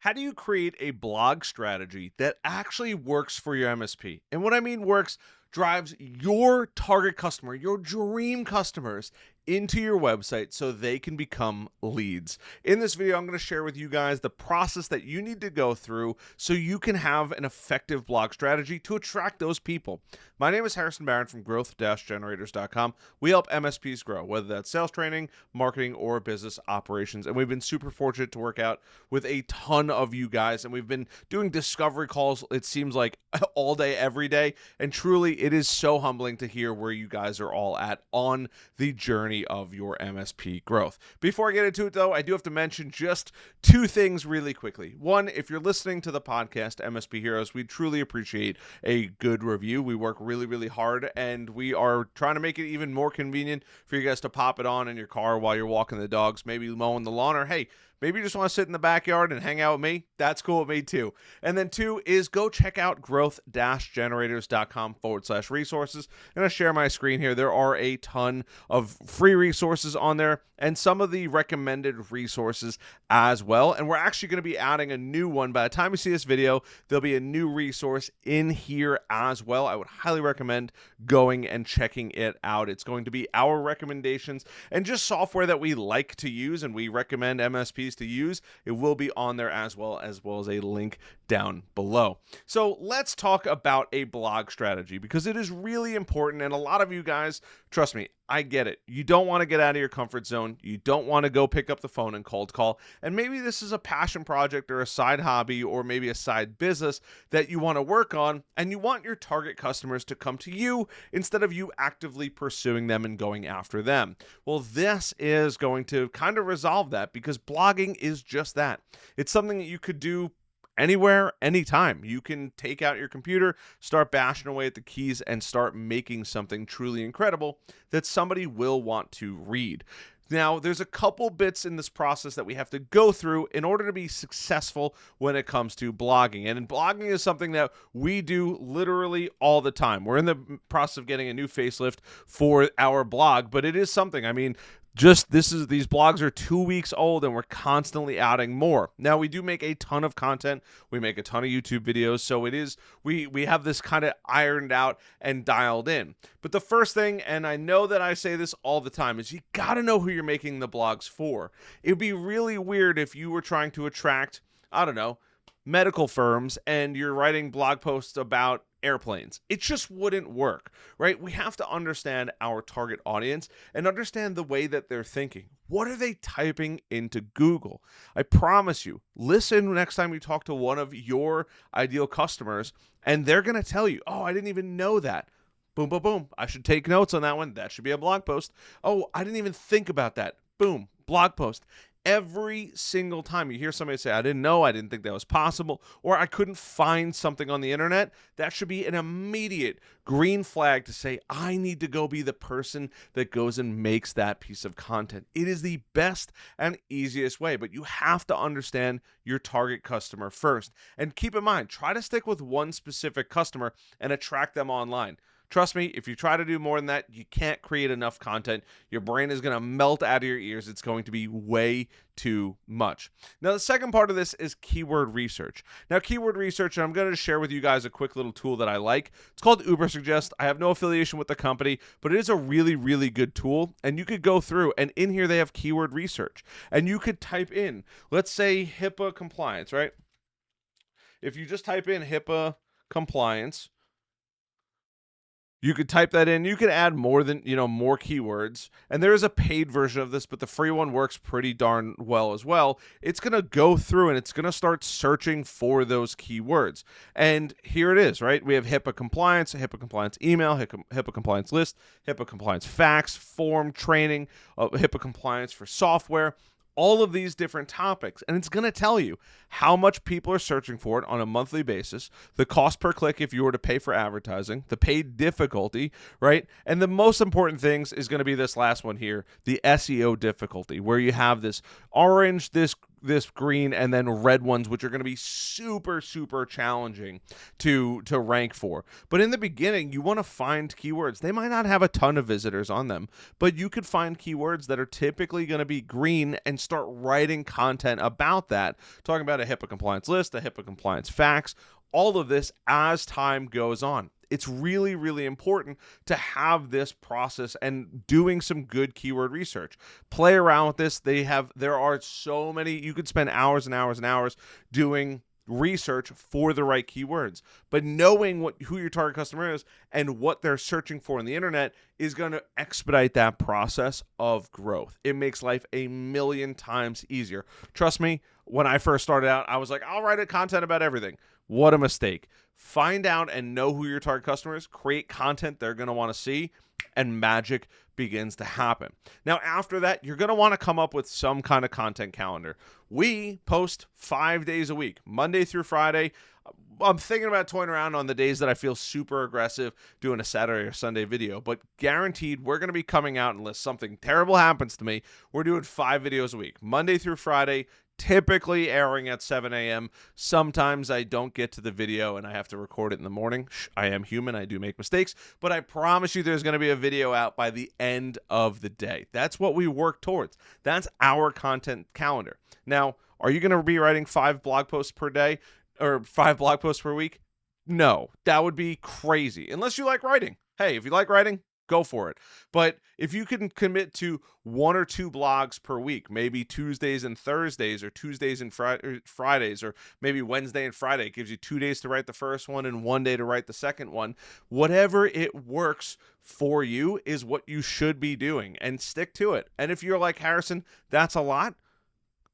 How do you create a blog strategy that actually works for your MSP? And what I mean works, drives your target customer, your dream customers into your website so they can become leads. In this video, I'm going to share with you guys the process that you need to go through so you can have an effective blog strategy to attract those people. My name is Harrison Barron from growth-generators.com. We help MSPs grow, whether that's sales training, marketing, or business operations. And we've been super fortunate to work out with a ton of you guys. And we've been doing discovery calls, it seems like all day, every day. And truly, it is so humbling to hear where you guys are all at on the journey of your MSP growth. Before I get into it, though, I do have to mention just two things really quickly. One, if you're listening to the podcast, MSP Heroes, we truly appreciate a good review. We work really, really hard, and we are trying to make it even more convenient for you guys to pop it on in your car while you're walking the dogs, maybe mowing the lawn, or hey, maybe you just want to sit in the backyard and hang out with me. That's cool with me too. And then two is go check out growth-generators.com/resources. I'm going to share my screen here. There are a ton of free resources on there and some of the recommended resources as well. And we're actually going to be adding a new one. By the time you see this video, there'll be a new resource in here as well. I would highly recommend going and checking it out. It's going to be our recommendations and just software that we like to use and we recommend MSPs to use. It will be on there as well as a link down below. So let's talk about a blog strategy because it is really important. And a lot of you guys, trust me, I get it. You don't want to get out of your comfort zone. You don't want to go pick up the phone and cold call. And maybe this is a passion project or a side hobby or maybe a side business that you want to work on, and you want your target customers to come to you instead of you actively pursuing them and going after them. Well, this is going to kind of resolve that because blogging is just that. It's something that you could do anywhere, anytime. You can take out your computer, start bashing away at the keys, and start making something truly incredible that somebody will want to read. Now, there's a couple bits in this process that we have to go through in order to be successful when it comes to blogging. And blogging is something that we do literally all the time. We're in the process of getting a new facelift for our blog, but it is something. I mean, these blogs are 2 weeks old and we're constantly adding more. Now we do make a ton of content. We make a ton of YouTube videos. So it is, we have this kind of ironed out and dialed in. But the first thing, and I know that I say this all the time, is you got to know who you're making the blogs for. It would be really weird if you were trying to attract, I don't know, medical firms and you're writing blog posts about airplanes. It just wouldn't work, right? We have to understand our target audience and understand the way that they're thinking. What are they typing into Google? I promise you, listen next time you talk to one of your ideal customers and they're going to tell you, oh, I didn't even know that. Boom, boom, boom. I should take notes on that one. That should be a blog post. Oh, I didn't even think about that. Boom, blog post. Every single time you hear somebody say, I didn't know, I didn't think that was possible, or I couldn't find something on the internet, that should be an immediate green flag to say, I need to go be the person that goes and makes that piece of content. It is the best and easiest way, but you have to understand your target customer first. And keep in mind, try to stick with one specific customer and attract them online. Trust me, if you try to do more than that, you can't create enough content. Your brain is going to melt out of your ears. It's going to be way too much. Now, the second part of this is keyword research. Now, keyword research, and I'm going to share with you guys a quick little tool that I like. It's called Ubersuggest. I have no affiliation with the company, but it is a really, really good tool. And you could go through, and in here they have keyword research. And you could type in, let's say HIPAA compliance, right? If you just type in HIPAA compliance, you could type that in. You could add more keywords. And there is a paid version of this, but the free one works pretty darn well as well. It's going to go through and it's going to start searching for those keywords. And here it is, right? We have HIPAA compliance email, HIPAA compliance list, HIPAA compliance fax, form, training, HIPAA compliance for software. All of these different topics, and it's going to tell you how much people are searching for it on a monthly basis, the cost per click if you were to pay for advertising, the paid difficulty, right? And the most important things is going to be this last one here, the SEO difficulty, where you have this orange, this this green and then red ones, which are going to be super, super challenging to rank for. But in the beginning, you want to find keywords. They might not have a ton of visitors on them, but you could find keywords that are typically going to be green and start writing content about that, talking about a HIPAA compliance list, a HIPAA compliance facts, all of this as time goes on. It's really, really important to have this process and doing some good keyword research. Play around with this. There are so many, you could spend hours and hours and hours doing research for the right keywords, but knowing who your target customer is and what they're searching for on the internet is going to expedite that process of growth. It makes life a million times easier. Trust me, when I first started out, I was like, I'll write a content about everything. What a mistake. Find out and know who your target customer is, create content they're going to want to see, and magic begins to happen. Now, after that, you're going to want to come up with some kind of content calendar. We post 5 days a week, Monday through Friday. I'm thinking about toying around on the days that I feel super aggressive doing a Saturday or Sunday video, but guaranteed we're going to be coming out unless something terrible happens to me. We're doing 5 videos a week, Monday through Friday, typically airing at 7 a.m. Sometimes I don't get to the video and I have to record it in the morning. I am human. I do make mistakes, but I promise you there's going to be a video out by the end of the day. That's what we work towards. That's our content calendar. Now, are you going to be writing 5 blog posts per day or 5 blog posts per week? No, that would be crazy. Unless you like writing. Hey, if you like writing, go for it. But if you can commit to 1 or 2 blogs per week, maybe Tuesdays and Thursdays, or Tuesdays and Fridays, or maybe Wednesday and Friday, it gives you 2 days to write the first one and 1 day to write the second one. Whatever it works for you is what you should be doing, and stick to it. And if you're like, Harrison, that's a lot,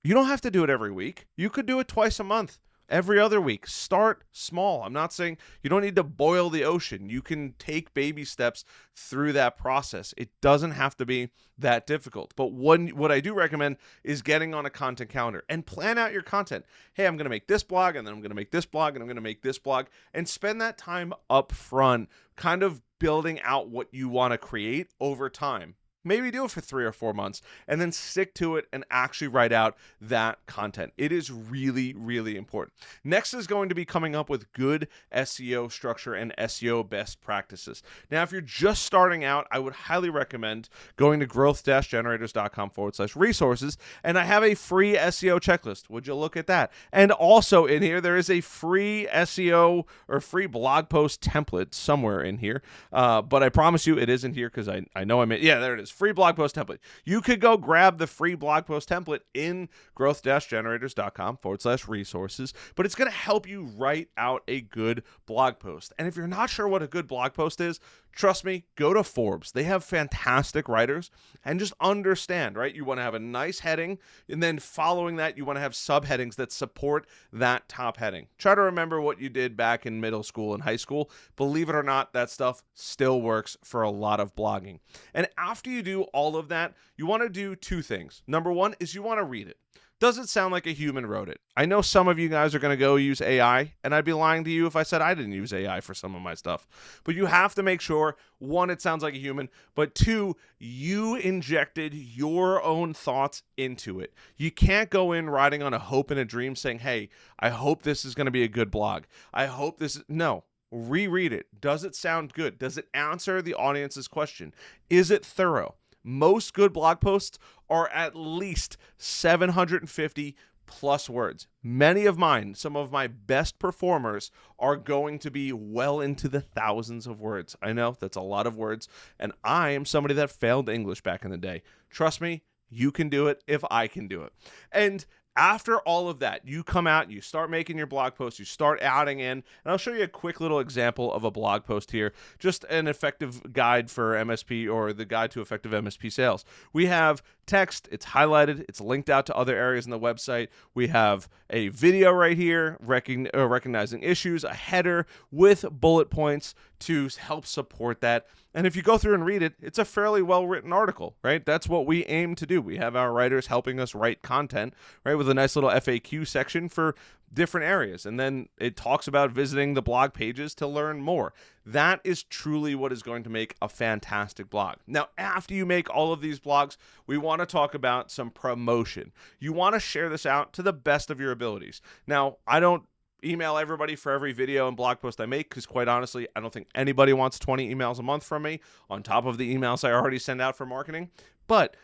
you don't have to do it every week. You could do it twice a month. Every other week. Start small. I'm not saying you don't need to boil the ocean. You can take baby steps through that process. It doesn't have to be that difficult. But what I do recommend is getting on a content calendar and plan out your content. Hey, I'm going to make this blog, and then I'm going to make this blog, and I'm going to make this blog, and spend that time up front kind of building out what you want to create over time. Maybe do it for 3 or 4 months and then stick to it and actually write out that content. It is really, really important. Next is going to be coming up with good SEO structure and SEO best practices. Now, if you're just starting out, I would highly recommend going to growth-generators.com/resources, and I have a free SEO checklist. Would you look at that? And also in here, there is a free SEO or free blog post template somewhere in here, but I promise you it isn't here because I know I made, yeah, there it is. Free blog post template. You could go grab the free blog post template in growth-generators.com/resources, but it's going to help you write out a good blog post. And if you're not sure what a good blog post is, trust me, go to Forbes. They have fantastic writers, and just understand, right? You want to have a nice heading, and then following that, you want to have subheadings that support that top heading. Try to remember what you did back in middle school and high school. Believe it or not, that stuff still works for a lot of blogging. And after you do all of that, you want to do 2 things. Number 1 is you want to read it. Does it sound like a human wrote it? I know some of you guys are going to go use AI, and I'd be lying to you if I said I didn't use AI for some of my stuff. But you have to make sure, 1, it sounds like a human, but 2, you injected your own thoughts into it. You can't go in riding on a hope and a dream saying, hey, I hope this is going to be a good blog. I hope this is... No. Reread it. Does it sound good? Does it answer the audience's question? Is it thorough? Most good blog posts are at least 750 plus words. Many of mine, some of my best performers, are going to be well into the thousands of words. I know that's a lot of words, and I am somebody that failed English back in the day. Trust me, you can do it if I can do it. And after all of that, you come out, you start making your blog posts, you start adding in, and I'll show you a quick little example of a blog post here, just an effective guide for MSP, or the guide to effective MSP sales. We have text, it's highlighted, it's linked out to other areas in the website. We have a video right here, recognizing issues, a header with bullet points to help support that. And if you go through and read it, it's a fairly well-written article, right? That's what we aim to do. We have our writers helping us write content, right, with a nice little FAQ section for different areas. And then it talks about visiting the blog pages to learn more. That is truly what is going to make a fantastic blog. Now, after you make all of these blogs, we want to talk about some promotion. You want to share this out to the best of your abilities. Now, I don't email everybody for every video and blog post I make, because quite honestly, I don't think anybody wants 20 emails a month from me on top of the emails I already send out for marketing. But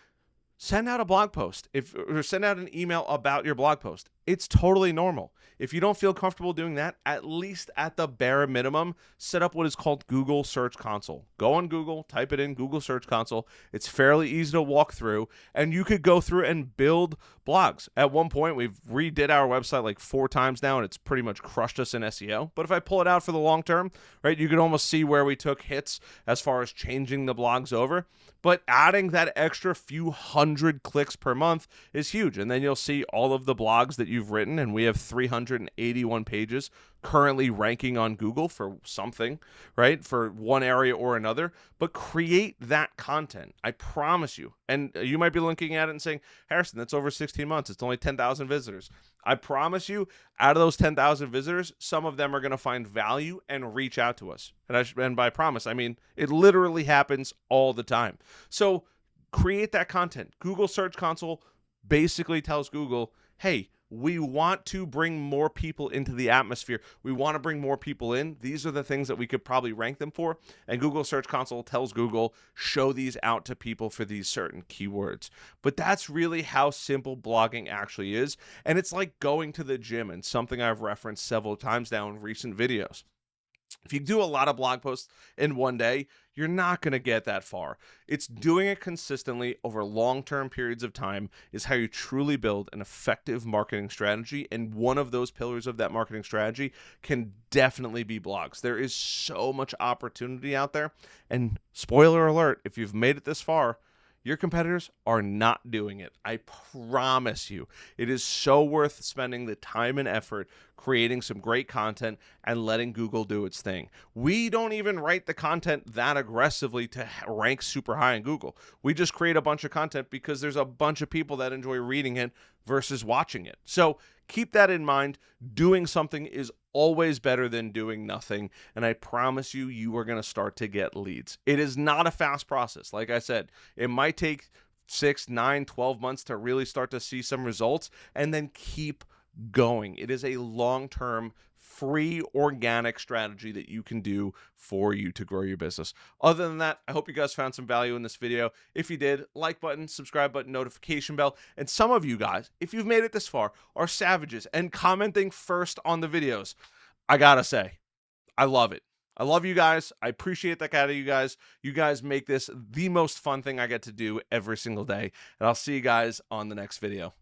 send out a blog post, or send out an email about your blog post. It's totally normal. If you don't feel comfortable doing that, at least at the bare minimum, set up what is called Google Search Console. Go on Google, type it in, Google Search Console. It's fairly easy to walk through, and you could go through and build blogs. At one point, we've redid our website like 4 times now, and it's pretty much crushed us in SEO. But if I pull it out for the long term, right, you can almost see where we took hits as far as changing the blogs over. But adding that extra few hundred clicks per month is huge. And then you'll see all of the blogs that you've written, and we have 381 pages currently ranking on Google for something, right, for one area or another. But create that content. I promise you. And you might be looking at it and saying, Harrison, that's over 16 months. It's only 10,000 visitors. I promise you, out of those 10,000 visitors, some of them are going to find value and reach out to us. And by promise, I mean it literally happens all the time. So create that content. Google Search Console basically tells Google, hey, we want to bring more people into the atmosphere. We want to bring more people in. These are the things that we could probably rank them for. And Google Search Console tells Google, show these out to people for these certain keywords. But that's really how simple blogging actually is. And it's like going to the gym, and something I've referenced several times now in recent videos. If you do a lot of blog posts in one day, you're not going to get that far. It's doing it consistently over long-term periods of time is how you truly build an effective marketing strategy. And one of those pillars of that marketing strategy can definitely be blogs. There is so much opportunity out there. And spoiler alert, if you've made it this far, your competitors are not doing it. I promise you. It is so worth spending the time and effort creating some great content and letting Google do its thing. We don't even write the content that aggressively to rank super high in Google. We just create a bunch of content because there's a bunch of people that enjoy reading it versus watching it. So keep that in mind. Doing something is always better than doing nothing. And I promise you, you are going to start to get leads. It is not a fast process. Like I said, it might take 6, 9, 12 months to really start to see some results, and then keep going. It is a long-term, free, organic strategy that you can do for you to grow your business. Other than that, I hope you guys found some value in this video. If you did, like button, subscribe button, notification bell. And some of you guys, if you've made it this far, are savages and commenting first on the videos. I gotta say, I love it. I love you guys. I appreciate that out of you guys. You guys make this the most fun thing I get to do every single day. And I'll see you guys on the next video.